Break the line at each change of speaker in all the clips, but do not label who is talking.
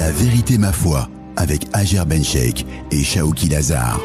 La vérité ma foi avec Hajer Bencheikh et Shaoki Lazar.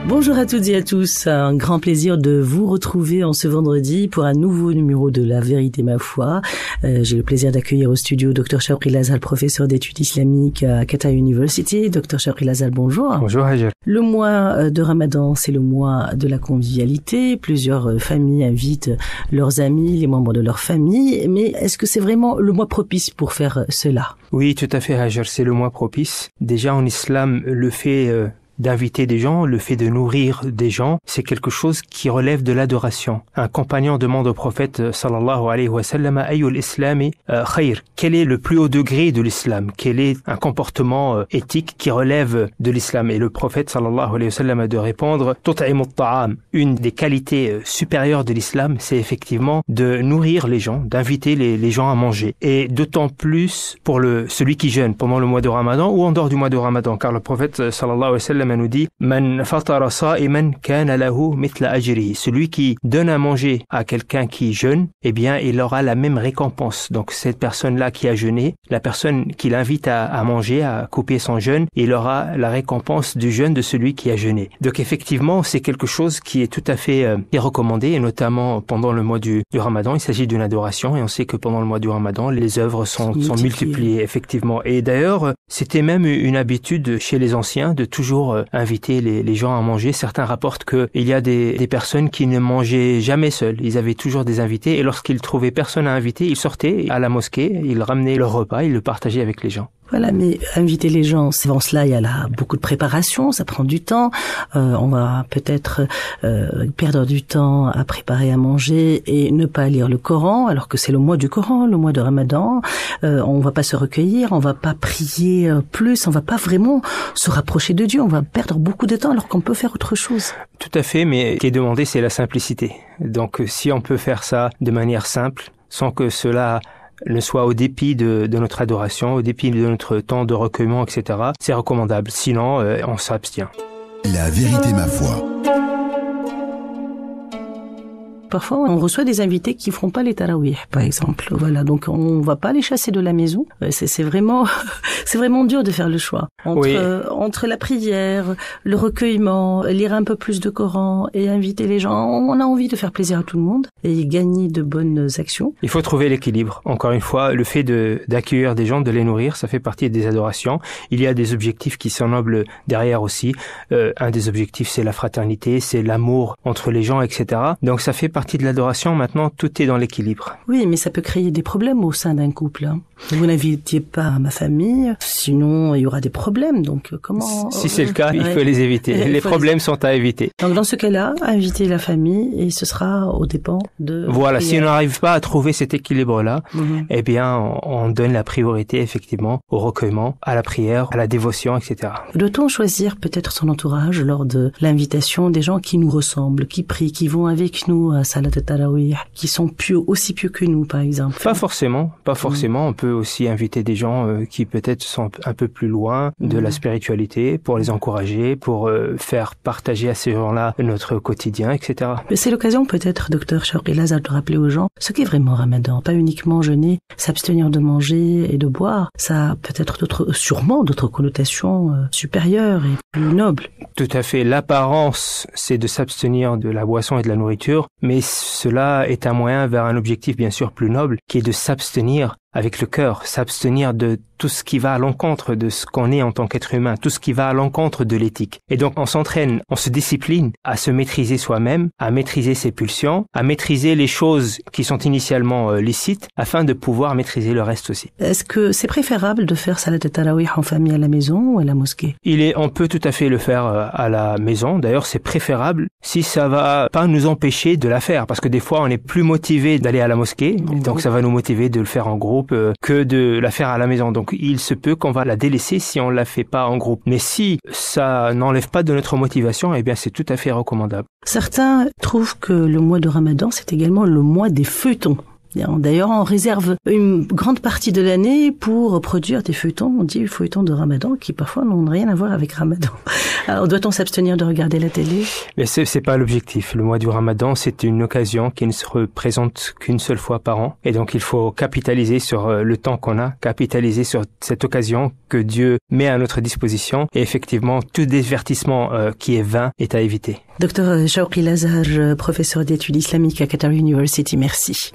Bonjour à toutes et à tous, un grand plaisir de vous retrouver en ce vendredi pour un nouveau numéro de La Vérité ma foi. J'ai le plaisir d'accueillir au studio Dr Shaoki Lazar, professeur d'études islamiques à Qatar University. Dr Shaoki Lazar, bonjour.
Bonjour Hajer.
Le mois de Ramadan, c'est le mois de la convivialité. Plusieurs familles invitent leurs amis, les membres de leur famille. Mais est-ce que c'est vraiment le mois propice pour faire cela?
Oui, tout à fait Hajer, c'est le mois propice. Déjà en islam, le fait d'inviter des gens, le fait de nourrir des gens, c'est quelque chose qui relève de l'adoration. Un compagnon demande au prophète sallallahu alayhi wa sallam ayyul islami khayr. Quel est le plus haut degré de l'islam? Quel est un comportement éthique qui relève de l'islam? Et le prophète sallallahu alayhi wa sallam a de répondre tut'imut ta'am. Une des qualités supérieures de l'islam, c'est effectivement de nourrir les gens, d'inviter les gens à manger. Et d'autant plus pour celui qui jeûne pendant le mois de Ramadan ou en dehors du mois de Ramadan, car le prophète sallallahu alayhi wa sallam nous dit Man fatara sa'iman kana lahu mithla ajrihi. Celui qui donne à manger à quelqu'un qui jeûne, eh bien, il aura la même récompense. Donc, cette personne-là qui a jeûné, la personne qui l'invite à manger, à couper son jeûne, il aura la récompense du jeûne de celui qui a jeûné. Donc, effectivement, c'est quelque chose qui est tout à fait recommandé, et notamment pendant le mois du Ramadan. Il s'agit d'une adoration, et on sait que pendant le mois du Ramadan, les œuvres sont multipliées, effectivement. Et d'ailleurs, c'était même une habitude chez les anciens de toujours inviter les gens à manger. Certains rapportent qu'il y a des personnes qui ne mangeaient jamais seuls. Ils avaient toujours des invités, et lorsqu'ils trouvaient personne à inviter, ils sortaient à la mosquée, ils ramenaient leur repas, ils le partageaient avec les gens.
Voilà, mais inviter les gens, avant cela, il y a là beaucoup de préparation, ça prend du temps. On va peut-être perdre du temps à préparer à manger et ne pas lire le Coran, alors que c'est le mois du Coran, le mois de Ramadan. On va pas se recueillir, on va pas prier plus, on va pas vraiment se rapprocher de Dieu. On va perdre beaucoup de temps alors qu'on peut faire autre chose.
Tout à fait, mais ce qui est demandé, c'est la simplicité. Donc, si on peut faire ça de manière simple, sans que cela ne soit au dépit de notre adoration, au dépit de notre temps de recueillement, etc., c'est recommandable. Sinon, on s'abstient.
La vérité ma foi.
Parfois, on reçoit des invités qui feront pas les tarawih, par exemple. Voilà, donc on va pas les chasser de la maison. C'est vraiment dur de faire le choix entre la prière, le recueillement, lire un peu plus de Coran et inviter les gens. On a envie de faire plaisir à tout le monde et gagner de bonnes actions.
Il faut trouver l'équilibre. Encore une fois, le fait d'accueillir des gens, de les nourrir, ça fait partie des adorations. Il y a des objectifs qui sont nobles derrière aussi. Un des objectifs, c'est la fraternité, c'est l'amour entre les gens, etc. Donc ça fait partie de l'adoration. Maintenant, tout est dans l'équilibre.
Oui, mais ça peut créer des problèmes au sein d'un couple. Vous n'invitiez pas ma famille, sinon il y aura des problèmes. Donc comment
Si c'est le cas, il faut les éviter. Les problèmes sont à éviter.
Donc dans ce cas-là, invitez la famille et ce sera aux dépens de...
Voilà, si on n'arrive pas à trouver cet équilibre-là, eh bien, on donne la priorité effectivement au recueillement, à la prière, à la dévotion, etc.
Doit-on choisir peut-être son entourage lors de l'invitation des gens qui nous ressemblent, qui prient, qui vont avec nous à Salat al-Tarawih, qui sont aussi pieux que nous, par exemple?
Pas forcément. On peut aussi inviter des gens qui peut-être sont un peu plus loin de la spiritualité pour les encourager, pour faire partager à ces gens-là notre quotidien, etc.
Mais c'est l'occasion peut-être, Dr Shaoki Lazar, de rappeler aux gens ce qu'est vraiment Ramadan. Pas uniquement jeûner, s'abstenir de manger et de boire. Ça a peut-être sûrement d'autres connotations supérieures et plus nobles.
Tout à fait. L'apparence, c'est de s'abstenir de la boisson et de la nourriture, mais cela est un moyen vers un objectif bien sûr plus noble, qui est de s'abstenir avec le cœur, s'abstenir de tout ce qui va à l'encontre de ce qu'on est en tant qu'être humain, tout ce qui va à l'encontre de l'éthique. Et donc on s'entraîne, on se discipline à se maîtriser soi-même, à maîtriser ses pulsions, à maîtriser les choses qui sont initialement licites, afin de pouvoir maîtriser le reste aussi.
Est-ce que c'est préférable de faire Salat al-Tarawih en famille à la maison ou à la mosquée?
On peut tout à fait le faire à la maison. D'ailleurs, c'est préférable si ça va pas nous empêcher de la faire, parce que des fois on est plus motivé d'aller à la mosquée, donc ça va nous motiver de le faire en groupe que de la faire à la maison. Donc il se peut qu'on va la délaisser si on la fait pas en groupe. Mais si ça n'enlève pas de notre motivation, eh bien c'est tout à fait recommandable.
Certains trouvent que le mois de Ramadan, c'est également le mois des feuilletons. D'ailleurs, on réserve une grande partie de l'année pour produire des feuilletons, on dit feuilletons de Ramadan, qui parfois n'ont rien à voir avec Ramadan. Alors, doit-on s'abstenir de regarder la télé?
Mais c'est pas l'objectif. Le mois du Ramadan, c'est une occasion qui ne se représente qu'une seule fois par an. Et donc, il faut capitaliser sur le temps qu'on a, capitaliser sur cette occasion que Dieu met à notre disposition. Et effectivement, tout divertissement qui est vain est à éviter.
Dr Shawqi Lazar, professeur d'études islamiques à Qatar University, merci.